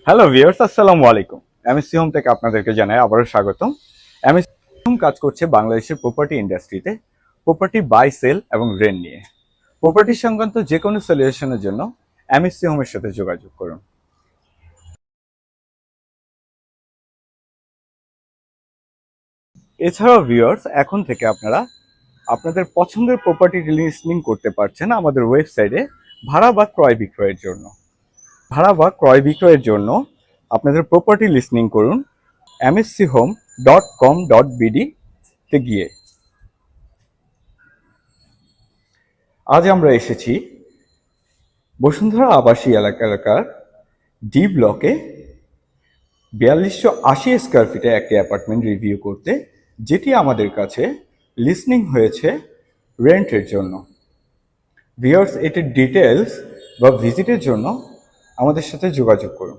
Hello viewers, আসসালামু আলাইকুম। MSc home থেকে আপনাদেরকে জানাই আবারও স্বাগতম। এমএসসি হোম কাজ করছে বাংলাদেশের প্রপার্টি ইন্ডাস্ট্রিতে প্রপার্টি বাই, সেল এবং রেন্ট নিয়ে। প্রপার্টি সংক্রান্ত যে কোনো সলিউশনের জন্য এমএসসি হোমের সাথে যোগাযোগ করুন। এছাড়াও ভিউয়ার্স, এখন থেকে আপনারা আপনাদের পছন্দের প্রপার্টি লিস্টিং করতে পারছেন আমাদের ওয়েবসাইটে ভাড়া বা ক্রয় বিক্রয়ের জন্য। ভাড়া বা ক্রয় বিক্রয়ের জন্য আপনাদের প্রপার্টি লিস্টিং করুন mschome.com.bd তে গিয়ে। আজ আমরা এসেছি বসুন্ধরা আবাসী এলাকার ডি ব্লকে 4280 স্কয়ার ফিটে একটি অ্যাপার্টমেন্ট রিভিউ করতে, যেটি আমাদের কাছে লিস্টিং হয়েছে রেন্টের জন্য। ভিউয়ার্স, এটির ডিটেলস বা ভিজিটের জন্য আমাদের সাথে যোগাযোগ করুন।